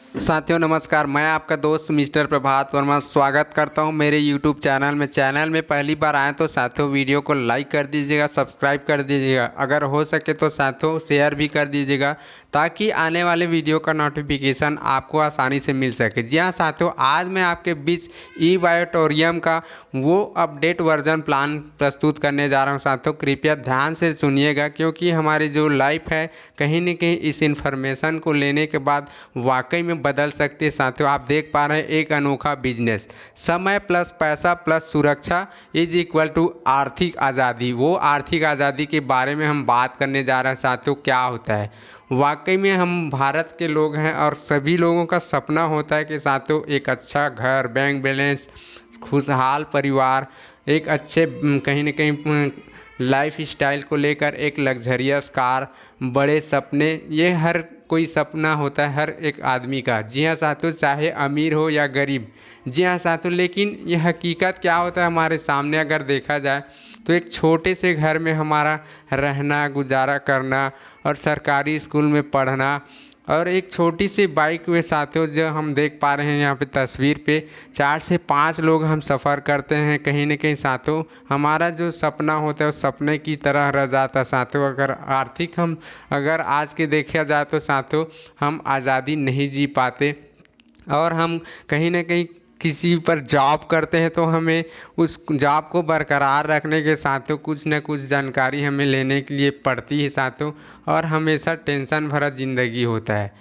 साथियों नमस्कार, मैं आपका दोस्त मिस्टर प्रभात वर्मा स्वागत करता हूं मेरे यूट्यूब चैनल में पहली बार आएँ तो साथियों वीडियो को लाइक कर दीजिएगा, सब्सक्राइब कर दीजिएगा, अगर हो सके तो साथियों शेयर भी कर दीजिएगा ताकि आने वाले वीडियो का नोटिफिकेशन आपको आसानी से मिल सके। जी हाँ साथियों, आज मैं आपके बीच ई बायोटोरियम का वो अपडेट वर्जन प्लान प्रस्तुत करने जा रहा हूँ। साथियों कृपया ध्यान से सुनिएगा क्योंकि हमारी जो लाइफ है कहीं न कहीं इस इन्फॉर्मेशन को लेने के बाद वाकई में बदल सकती है। साथियों आप देख पा रहे हैं एक अनोखा बिजनेस, समय प्लस पैसा प्लस सुरक्षा इज इक्वल टू आर्थिक आज़ादी। वो आर्थिक आज़ादी के बारे में हम बात करने जा रहे हैं। साथियों क्या होता है, वाकई में हम भारत के लोग हैं और सभी लोगों का सपना होता है कि साथियों एक अच्छा घर, बैंक बैलेंस, खुशहाल परिवार, एक अच्छे कहीं न कहीं लाइफ स्टाइल को लेकर एक लग्जरियस कार, बड़े सपने, ये हर कोई सपना होता है हर एक आदमी का। जी हाँ साथियों, चाहे अमीर हो या गरीब। जी हाँ साथियों, लेकिन ये हकीकत क्या होता है हमारे सामने अगर देखा जाए तो एक छोटे से घर में हमारा रहना, गुजारा करना और सरकारी स्कूल में पढ़ना और एक छोटी सी बाइक में साथियों जो हम देख पा रहे हैं यहाँ पे तस्वीर पे 4 से 5 लोग हम सफ़र करते हैं। कहीं न कहीं साथियों हमारा जो सपना होता है उस सपने की तरह रह जाता है। साथियों अगर आज के देखा जाए तो साथियों हम आज़ादी नहीं जी पाते और हम कहीं न कहीं किसी पर जॉब करते हैं तो हमें उस जॉब को बरकरार रखने के साथियों कुछ न कुछ जानकारी हमें लेने के लिए पड़ती है साथियों, और हमेशा टेंशन भरा ज़िंदगी होता है।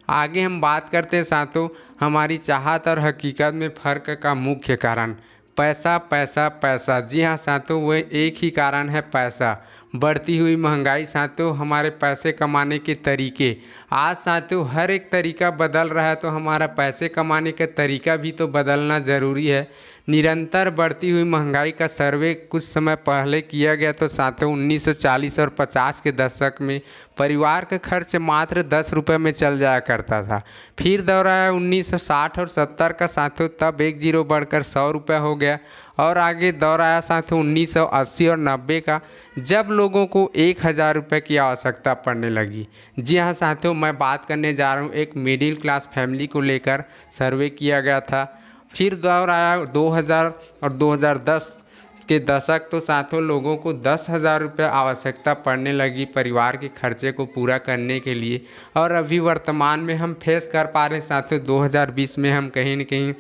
आगे हम बात करते हैं साथियों हमारी चाहत और हकीकत में फ़र्क का मुख्य कारण पैसा पैसा पैसा। जी हाँ साथियों, वो एक ही कारण है पैसा। बढ़ती हुई महंगाई साथियों, हमारे पैसे कमाने के तरीके, आज साथियों हर एक तरीका बदल रहा है तो हमारा पैसे कमाने का तरीका भी तो बदलना ज़रूरी है। निरंतर बढ़ती हुई महंगाई का सर्वे कुछ समय पहले किया गया तो साथियों 1940 और 50 के दशक में परिवार का खर्च मात्र 10 रुपये में चल जाया करता था। फिर दौर आया 1960 और 70 का साथियों, तब एक जीरो बढ़कर 100 रुपये हो गया। और आगे दौर आया साथियों 1980 और 90 का, जब लोगों को 1000 रुपये की आवश्यकता पड़ने लगी। जी हाँ साथियों, मैं बात करने जा रहा हूँ एक मिडिल क्लास फैमिली को लेकर सर्वे किया गया था। फिर दौर आया 2000 और 2010 के दशक तो साथियों लोगों को 10,000 रुपये आवश्यकता पड़ने लगी परिवार के खर्चे को पूरा करने के लिए। और अभी वर्तमान में हम फेस कर पा रहे हैं साथियों 2020 में हम कहीं न कहीं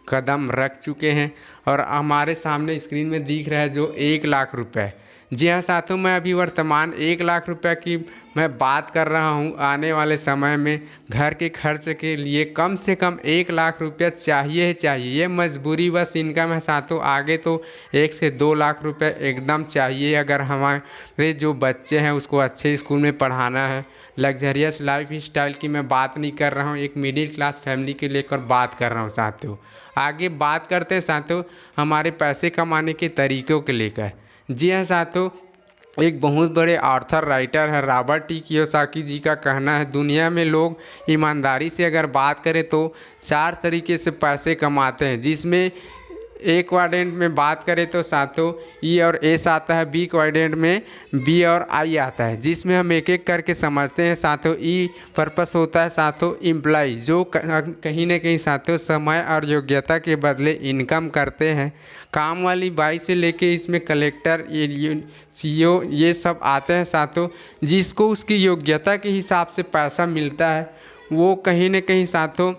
कदम रख चुके हैं और हमारे सामने स्क्रीन में दिख रहा है जो 1,00,000 रुपये। जी हाँ साथियों, मैं अभी वर्तमान 1,00,000 रुपये की मैं बात कर रहा हूँ। आने वाले समय में घर के खर्च के लिए कम से कम 1,00,000 रुपये चाहिए ही चाहिए। ये मजबूरी बस इनकम है साथियों, आगे तो 1 से 2 लाख रुपये एकदम चाहिए अगर हमारे जो बच्चे हैं उसको अच्छे स्कूल में पढ़ाना है। लग्जरियस लाइफ स्टाइल की मैं बात नहीं कर रहा हूँ, एक मिडिल क्लास फैमिली के लेकर बात कर रहा हूँ साथियों। आगे बात करते हैं साथियों हमारे पैसे कमाने के तरीक़ों के लेकर। जी हाँ साथियों, एक बहुत बड़े ऑर्थर राइटर है रॉबर्ट टी कियोसाकी जी का कहना है दुनिया में लोग ईमानदारी से अगर बात करें तो 4 तरीके से पैसे कमाते हैं, जिसमें ए क्वाड्रेंट में बात करें तो साथियों ई और एस आता है, बी क्वाड्रेंट में बी और आई आता है, जिसमें हम एक एक करके समझते हैं साथियों। ई पर्पस होता है साथियों एम्प्लॉय, जो कहीं ना कहीं साथियों समय और योग्यता के बदले इनकम करते हैं। काम वाली बाई से लेके इसमें कलेक्टर, सीईओ ये सब आते हैं साथियों, जिसको उसकी योग्यता के हिसाब से पैसा मिलता है। वो कहीं ना कहीं साथियों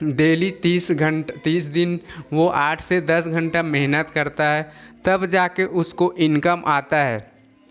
डेली 30 दिन वो 8 से 10 घंटा मेहनत करता है, तब जाके उसको इनकम आता है।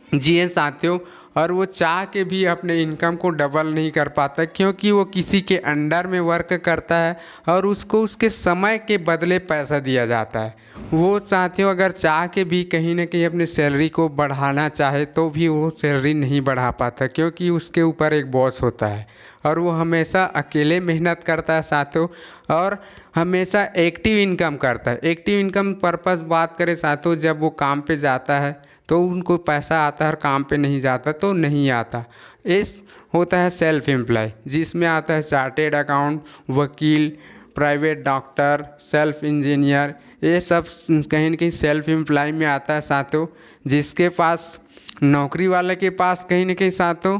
जी हाँ साथियों, और वो चाह के भी अपने इनकम को डबल नहीं कर पाता क्योंकि वो किसी के अंडर में वर्क करता है और उसको उसके समय के बदले पैसा दिया जाता है। वो साथियों अगर चाह के भी कहीं ना कहीं अपनी सैलरी को बढ़ाना चाहे तो भी वो सैलरी नहीं बढ़ा पाता क्योंकि उसके ऊपर एक बॉस होता है और वो हमेशा अकेले मेहनत करता है साथियों, और हमेशा एक्टिव इनकम करता है। एक्टिव इनकम पर्पस बात करें साथियों, जब वो काम पे जाता है तो उनको पैसा आता है और काम पे नहीं जाता तो नहीं आता। इस होता है सेल्फ एम्प्लॉय, जिसमें आता है चार्टेड अकाउंट, वकील, प्राइवेट डॉक्टर, सेल्फ इंजीनियर, ये सब कहीं न कहीं सेल्फ एम्प्लॉय में आता है साथियों। जिसके पास नौकरी वाले के पास कहीं न कहीं साथियों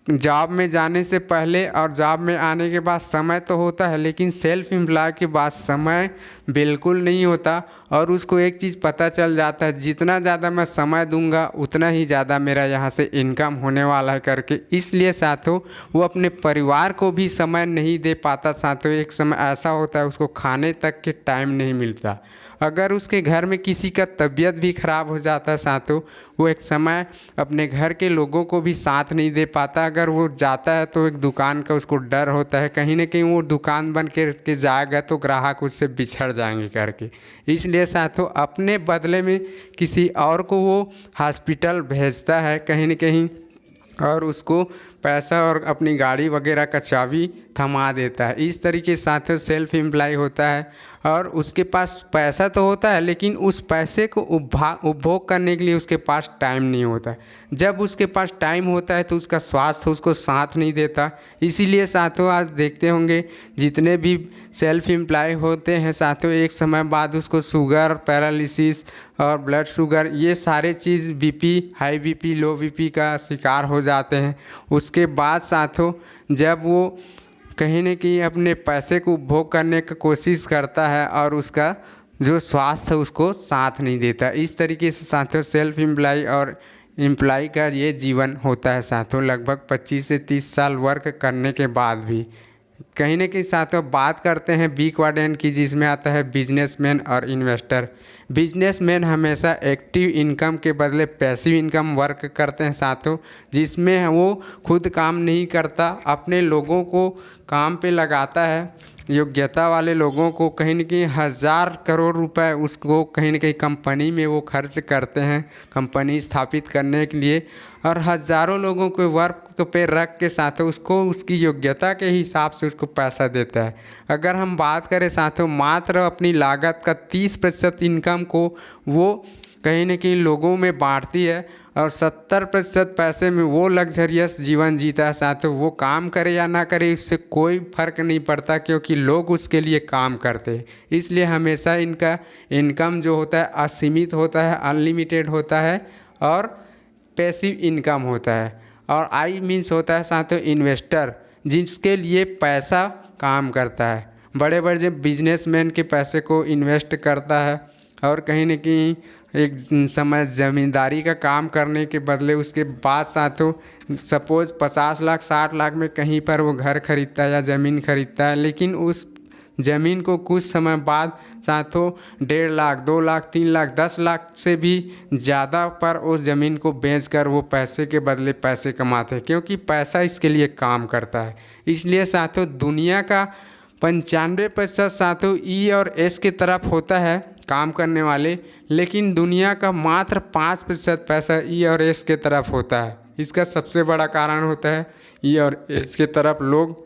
जॉब में जाने से पहले और जॉब में आने के बाद समय तो होता है, लेकिन सेल्फ एम्प्लॉय के बाद समय बिल्कुल नहीं होता। और उसको एक चीज़ पता चल जाता है, जितना ज़्यादा मैं समय दूंगा उतना ही ज़्यादा मेरा यहाँ से इनकम होने वाला है करके। इसलिए साथियों वो अपने परिवार को भी समय नहीं दे पाता साथियों। एक समय ऐसा होता है उसको खाने तक के टाइम नहीं मिलता। अगर उसके घर में किसी का तबीयत भी ख़राब हो जाता है साथियों, वो एक समय अपने घर के लोगों को भी साथ नहीं दे पाता। अगर वो जाता है तो एक दुकान का उसको डर होता है, कहीं ना कहीं वो दुकान बंद करके जाएगा तो ग्राहक उससे बिछड़ जाएंगे करके। इसलिए साथियों अपने बदले में किसी और को वो हॉस्पिटल भेजता है कहीं ना कहीं, और उसको पैसा और अपनी गाड़ी वगैरह का चाबी थमा देता है। इस तरीके से साथियों सेल्फ एम्प्लॉय होता है। और उसके पास पैसा तो होता है, लेकिन उस पैसे को उपभोग करने के लिए उसके पास टाइम नहीं होता है। जब उसके पास टाइम होता है तो उसका स्वास्थ्य उसको साथ नहीं देता। इसीलिए साथियों आज देखते होंगे जितने भी सेल्फ एम्प्लॉय होते हैं साथियों, एक समय बाद उसको शुगर, पैरालिसिस और ब्लड शुगर, ये सारे चीज़ BP, high BP, low BP का शिकार हो जाते हैं। उसके बाद साथियों जब वो कहीं न कहीं अपने पैसे को उपभोग करने की कोशिश करता है और उसका जो स्वास्थ्य है उसको साथ नहीं देता। इस तरीके से साथियों सेल्फ एम्प्लॉय और एम्प्लॉय का ये जीवन होता है साथियों। लगभग 25 से 30 साल वर्क करने के बाद भी कहीं ना कहीं साथियों बात करते हैं बी क्वाड्रेंट की, जिसमें आता है बिजनेसमैन और इन्वेस्टर। बिजनेसमैन हमेशा एक्टिव इनकम के बदले पैसिव इनकम वर्क करते हैं साथियों, जिसमें वो खुद काम नहीं करता, अपने लोगों को काम पे लगाता है। योग्यता वाले लोगों को कहीं न कहीं 1000 करोड़ रुपए उसको कहीं न कहीं कंपनी में वो खर्च करते हैं कंपनी स्थापित करने के लिए, और हज़ारों लोगों को वर्क पे रख के साथ उसको उसकी योग्यता के हिसाब से उसको पैसा देता है। अगर हम बात करें साथियों मात्र अपनी लागत का 30% इनकम को वो कहीं न कहीं लोगों में बांटती है, और 70% पैसे में वो लग्जरियस जीवन जीता है साथियों। वो काम करे या ना करे इससे कोई फ़र्क नहीं पड़ता, क्योंकि लोग उसके लिए काम करते हैं। इसलिए हमेशा इनका इनकम जो होता है असीमित होता है, अनलिमिटेड होता है और पैसिव इनकम होता है। और आई मीन्स होता है साथियों इन्वेस्टर, जिसके लिए पैसा काम करता है। बड़े बड़े बिजनेसमैन के पैसे को इन्वेस्ट करता है, और कहीं न कहीं एक समय ज़मींदारी का काम करने के बदले उसके बाद साथियों सपोज़ 50 लाख 60 लाख में कहीं पर वो घर खरीदता है या ज़मीन खरीदता है, लेकिन उस ज़मीन को कुछ समय बाद साथियों 1.5 लाख 2 लाख 3 लाख 10 लाख से भी ज़्यादा पर उस ज़मीन को बेचकर वो पैसे के बदले पैसे कमाते हैं, क्योंकि पैसा इसके लिए काम करता है। इसलिए साथियों दुनिया का 95% साथियों ई और एस की तरफ होता है काम करने वाले, लेकिन दुनिया का मात्र 5% पैसा ई और एस के तरफ होता है। इसका सबसे बड़ा कारण होता है ई और एस के तरफ लोग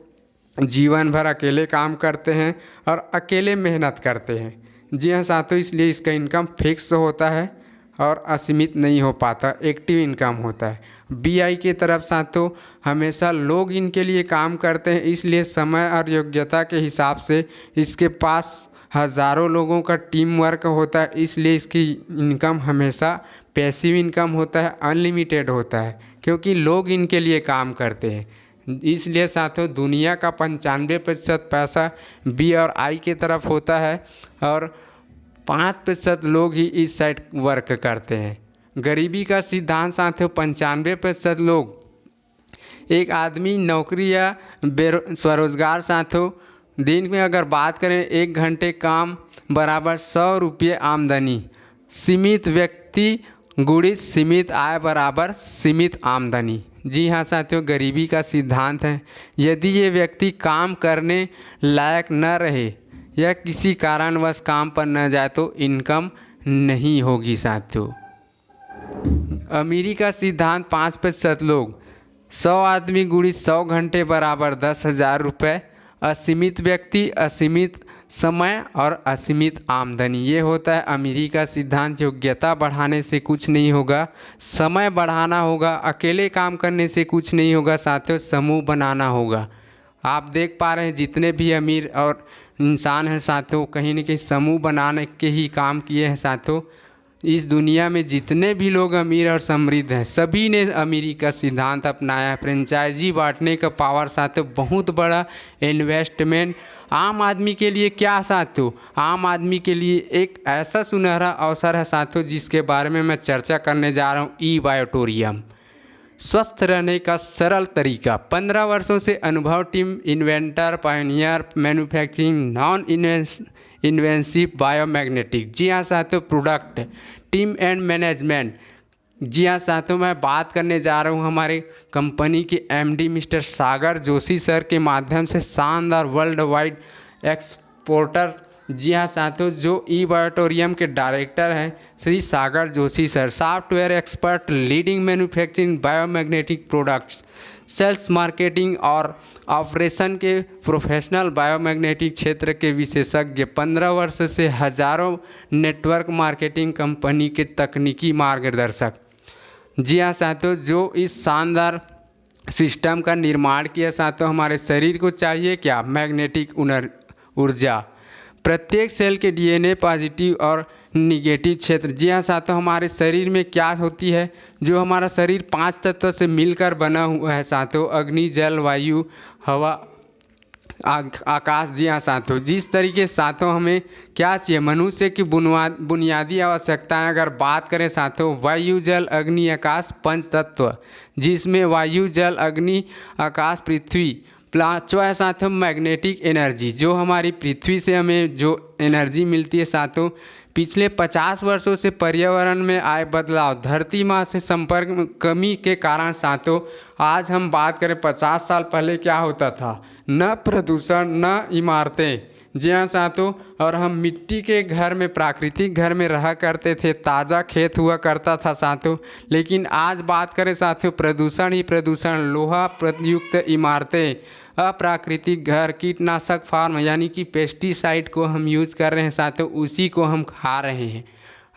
जीवन भर अकेले काम करते हैं और अकेले मेहनत करते हैं। जी हाँ साथियों, इसलिए इसका इनकम फिक्स होता है और असीमित नहीं हो पाता, एक्टिव इनकम होता है। बीआई की तरफ साथियों हमेशा लोग इनके लिए काम करते हैं, इसलिए समय और योग्यता के हिसाब से इसके पास हज़ारों लोगों का टीम वर्क होता है। इसलिए इसकी इनकम हमेशा पैसिव इनकम होता है, अनलिमिटेड होता है, क्योंकि लोग इनके लिए काम करते हैं। इसलिए साथियों दुनिया का 95% पैसा बी और आई की तरफ होता है, और 5% लोग ही इस साइड वर्क करते हैं। गरीबी का सिद्धांत साथियों 95% लोग एक आदमी नौकरी या स्वरोजगार साथियों दिन में अगर बात करें 1 घंटे काम बराबर 100 रुपये आमदनी। सीमित व्यक्ति गुणित सीमित आय बराबर सीमित आमदनी। जी हाँ साथियों, गरीबी का सिद्धांत है। यदि ये व्यक्ति काम करने लायक न रहे या किसी कारणवश काम पर न जाए तो इनकम नहीं होगी साथियों। अमीरी का सिद्धांत 5% लोग 100 आदमी गुणित 100 घंटे बराबर 10,000 रुपये। असीमित व्यक्ति, असीमित समय और असीमित आमदनी, ये होता है अमीरी का सिद्धांत। योग्यता बढ़ाने से कुछ नहीं होगा, समय बढ़ाना होगा। अकेले काम करने से कुछ नहीं होगा साथियों, समूह बनाना होगा। आप देख पा रहे हैं जितने भी अमीर और इंसान हैं साथियों कहीं न कहीं समूह बनाने के ही काम किए हैं साथियों। इस दुनिया में जितने भी लोग अमीर और समृद्ध हैं सभी ने अमीरी का सिद्धांत अपनाया है। फ्रेंचाइजी बांटने का पावर साथियों बहुत बड़ा इन्वेस्टमेंट आम आदमी के लिए क्या साथियों, आम आदमी के लिए एक ऐसा सुनहरा अवसर है साथियों जिसके बारे में मैं चर्चा करने जा रहा हूँ। ई बायोटोरियम स्वस्थ रहने का सरल तरीका। 15 वर्षों से अनुभव team inventor pioneer manufacturing non invasive biomagnetic. जी हाँ साथियों, प्रोडक्ट टीम एंड मैनेजमेंट। जी हाँ साथियों, मैं बात करने जा रहा हूँ हमारे कंपनी के एमडी मिस्टर सागर जोशी सर के माध्यम से शानदार वर्ल्ड वाइड एक्सपोर्टर। जी हाँ साथियों, जो ई बायोटोरियम के डायरेक्टर हैं Shri Sagar Joshi sir, software expert, leading manufacturing biomagnetic products, sales marketing और ऑपरेशन के प्रोफेशनल, बायोमैग्नेटिक क्षेत्र के विशेषज्ञ, 15 वर्ष से हजारों नेटवर्क मार्केटिंग कंपनी के तकनीकी मार्गदर्शक। जी हाँ साथियों, जो इस शानदार सिस्टम का निर्माण किया साथियों, हमारे शरीर को चाहिए क्या? मैग्नेटिक ऊर्जा। प्रत्येक सेल के डीएनए पॉजिटिव और निगेटिव क्षेत्र। जी हाँ साथियों, हमारे शरीर में क्या होती है? जो हमारा शरीर 5 तत्वों से मिलकर बना हुआ है साथियों, अग्नि, जल, वायु, हवा, आकाश। जी हाँ साथियों, जिस तरीके से साथियों हमें क्या चाहिए? मनुष्य की बुनियादी आवश्यकताएं अगर बात करें साथियों, वायु, जल, अग्नि, आकाश, पंच तत्व, जिसमें वायु, जल, अग्नि, आकाश, पृथ्वी। पांचवा है साथियों मैग्नेटिक एनर्जी, जो हमारी पृथ्वी से हमें जो एनर्जी मिलती है साथियों। पिछले 50 वर्षों से पर्यावरण में आए बदलाव, धरती माँ से संपर्क में कमी के कारण साथियों, आज हम बात करें 50 साल पहले क्या होता था? न प्रदूषण, न इमारतें। जी हाँ साथियों, और हम मिट्टी के घर में, प्राकृतिक घर में रहा करते थे, ताज़ा खेत हुआ करता था साथियों। लेकिन आज बात करें साथियों, प्रदूषण ही प्रदूषण, लोहा प्रयुक्त इमारतें, अप्राकृतिक घर, कीटनाशक फार्म यानी कि पेस्टिसाइड को हम यूज़ कर रहे हैं साथियों, उसी को हम खा रहे हैं।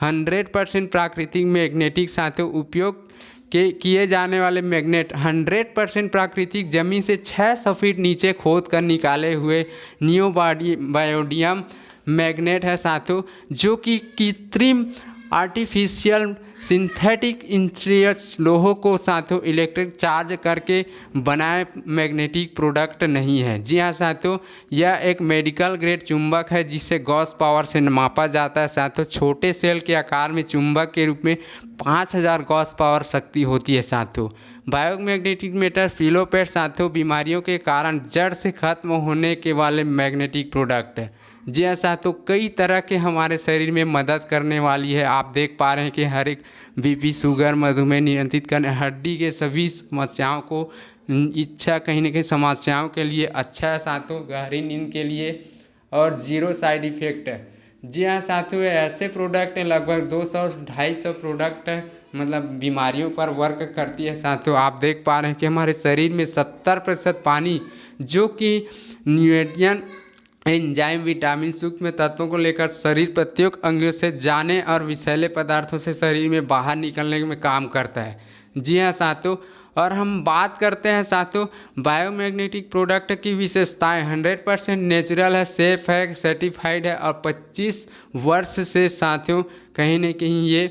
100% प्राकृतिक मैग्नेटिक साथियों उपयोग के किए जाने वाले मैग्नेट 100% प्राकृतिक, जमीन से 600 फीट नीचे खोद कर निकाले हुए बायोडियम मैग्नेट है साथियों, जो कि कृत्रिम आर्टिफिशियल सिंथेटिक इंटीरियर्स लोहों को साथियों इलेक्ट्रिक चार्ज करके बनाए मैग्नेटिक प्रोडक्ट नहीं है। जी हाँ साथियों, यह एक मेडिकल ग्रेड चुंबक है जिसे गॉस पावर से मापा जाता है साथियों। छोटे सेल के आकार में चुंबक के रूप में 5000 गॉस पावर शक्ति होती है साथियों। बायोमैग्नेटिक मेटर फिलोपेट साथियों बीमारियों के कारण जड़ से खत्म होने के वाले मैग्नेटिक प्रोडक्ट है। जी हाँ साथियों, कई तरह के हमारे शरीर में मदद करने वाली है। आप देख पा रहे हैं कि हर एक बीपी, शुगर, मधुमेह नियंत्रित करने, हड्डी के सभी समस्याओं को, इच्छा कहीं ना कहीं समस्याओं के लिए अच्छा है साथियों, गहरी नींद के लिए, और 0 साइड इफ़ेक्ट है। जी हाँ साथियों, ऐसे प्रोडक्ट हैं, लगभग 200-250 प्रोडक्ट है, मतलब बीमारियों पर वर्क करती है साथियों। आप देख पा रहे हैं कि हमारे शरीर में 70% पानी, जो कि न्यूट्रिएंट, एंजाइम, विटामिन, सूक्ष्म तत्वों को लेकर शरीर प्रत्येक अंगों से जाने और विषैले पदार्थों से शरीर में बाहर निकलने में काम करता है। जी हाँ साथियों, और हम बात करते हैं साथियों बायोमैग्नेटिक प्रोडक्ट की विशेषताएं। 100% नेचुरल है, सेफ है, सर्टिफाइड है, और 25 वर्ष से साथियों कहीं ना कहीं ये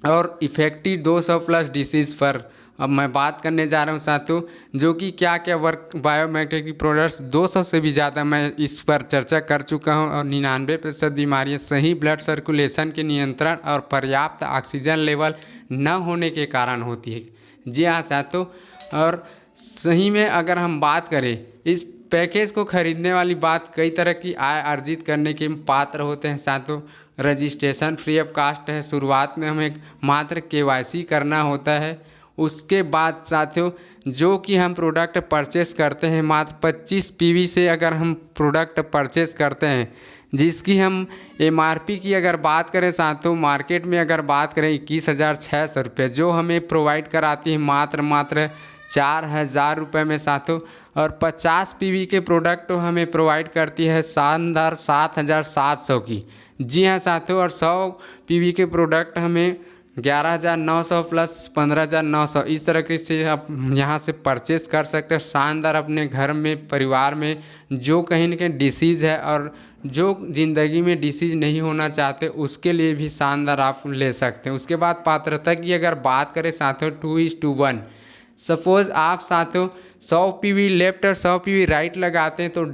और इफेक्टिव 200+ डिसीज़ पर। अब मैं बात करने जा रहा हूँ साथियों, जो कि क्या क्या वर्क बायोमैग्नेटिक प्रोडक्ट्स 200 से भी ज़्यादा मैं इस पर चर्चा कर चुका हूँ। और 99% बीमारियाँ सही ब्लड सर्कुलेशन के नियंत्रण और पर्याप्त ऑक्सीजन लेवल न होने के कारण होती है। जी हाँ साथियों, और सही में अगर हम बात करें, इस पैकेज को खरीदने वाली बात कई तरह की आय अर्जित करने के पात्र होते हैं साथियों। रजिस्ट्रेशन फ्री ऑफ कास्ट है, शुरुआत में हमें मात्र KYC करना होता है। उसके बाद साथियों जो कि हम प्रोडक्ट परचेस करते हैं, मात्र 25 PV से अगर हम प्रोडक्ट परचेस करते हैं, जिसकी हम MRP की अगर बात करें साथियों, मार्केट में अगर बात करें 21,600 रुपये, जो हमें प्रोवाइड कराती है मात्र 4,000 रुपये में साथियों। और 50 PV के प्रोडक्ट हमें प्रोवाइड करती है शानदार 7,700 की। जी हाँ साथियों, और 100 PV के प्रोडक्ट हमें 11,900 प्लस 15,900 इस तरीके से आप यहाँ से परचेस कर सकते हैं। शानदार अपने घर में परिवार में जो कहीं ना कहीं डिसीज़ है और जो ज़िंदगी में डिसीज़ नहीं होना चाहते उसके लिए भी शानदार आप ले सकते हैं। उसके बाद पात्रता की अगर बात करें साथियों 2:1, सपोज़ आप साथियों 100 PV लेफ्ट और 100 PV राइट लगाते हैं तो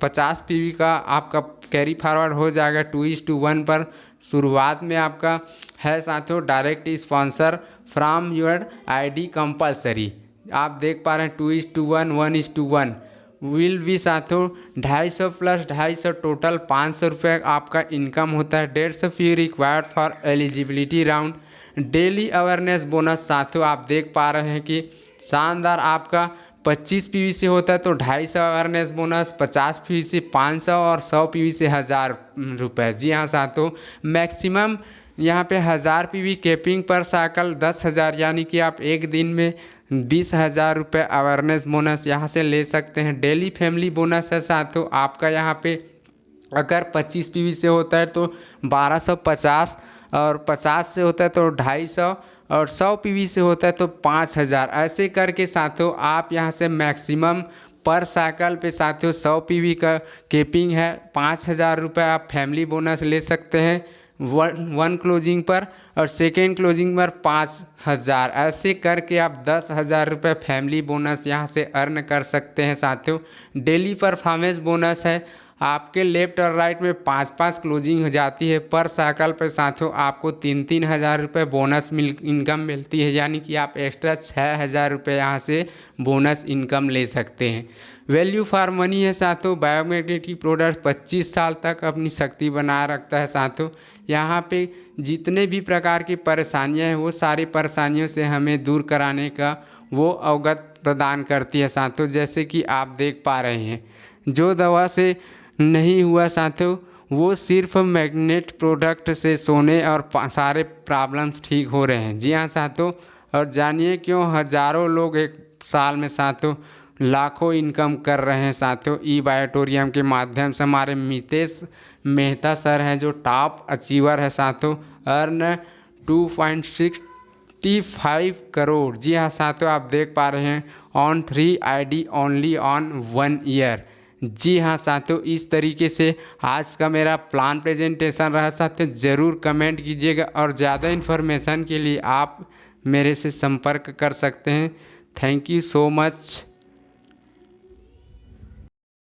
50 PV का आपका कैरी फॉरवर्ड हो जाएगा 2:1 पर। शुरुआत में आपका है साथियों direct sponsor from your ID compulsory. आप देख पा रहे हैं 2:1 1:1 विल भी साथियों 250 प्लस 250 टोटल 500 रुपये आपका इनकम होता है। 150 fee required for eligibility round. Daily awareness bonus साथियों आप देख पा रहे हैं कि शानदार आपका 25 PV से होता है तो 250 अवेयरनेस बोनस, 50 PV से 500 और 100 PV से 1000 रुपये। जी हाँ साथियों, मैक्सिमम यहाँ पे 1000 PV कैपिंग पर साइकिल 10,000 यानी कि आप एक दिन में 20,000 रुपये अवेयरनेस बोनस यहाँ से ले सकते हैं। डेली फैमिली बोनस है साथियों आपका यहाँ पे अगर 25 PV से होता है तो 1250 और 50 से होता है तो 250 और 100 PV से होता है तो 5,000। ऐसे करके साथियों आप यहाँ से मैक्सिमम पर साइकिल पे साथियों 100 PV का कैपिंग है 5,000 रुपये आप फैमिली बोनस ले सकते हैं वन क्लोजिंग पर और सेकेंड क्लोजिंग पर 5,000। ऐसे करके आप 10,000 रुपये फैमिली बोनस यहाँ से अर्न कर सकते हैं साथियों। डेली परफॉर्मेंस बोनस है आपके लेफ्ट और राइट में 5-5 क्लोजिंग हो जाती है पर साइकिल पर साथियों आपको 3-3 हज़ार रुपये बोनस इनकम मिलती है यानी कि आप एक्स्ट्रा 6,000 रुपये यहाँ से बोनस इनकम ले सकते हैं। वैल्यू फॉर मनी है साथियों बायोमेग्नेटिक प्रोडक्ट 25 साल तक अपनी शक्ति बनाए रखता है साथियों। यहाँ पे जितने भी प्रकार की परेशानियाँ हैं वो सारी परेशानियों से हमें दूर कराने का वो अवगत प्रदान करती है साथियों। जैसे कि आप देख पा रहे हैं जो दवा से नहीं हुआ साथियों वो सिर्फ मैग्नेट प्रोडक्ट से सोने और सारे प्रॉब्लम्स ठीक हो रहे हैं। जी हाँ साथियों, और जानिए क्यों हज़ारों लोग एक साल में साथियों लाखों इनकम कर रहे हैं साथियों ई बायोटोरियम के माध्यम से। हमारे मितेश मेहता सर हैं जो टॉप अचीवर है साथियों, अर्न 2.65 करोड़। जी हाँ साथियों आप देख पा रहे हैं on 3 ID only on 1 year. जी हाँ साथियों, इस तरीके से आज का मेरा प्लान प्रेजेंटेशन रहा साथियों। ज़रूर कमेंट कीजिएगा और ज़्यादा इन्फॉर्मेशन के लिए आप मेरे से संपर्क कर सकते हैं। Thank you so much.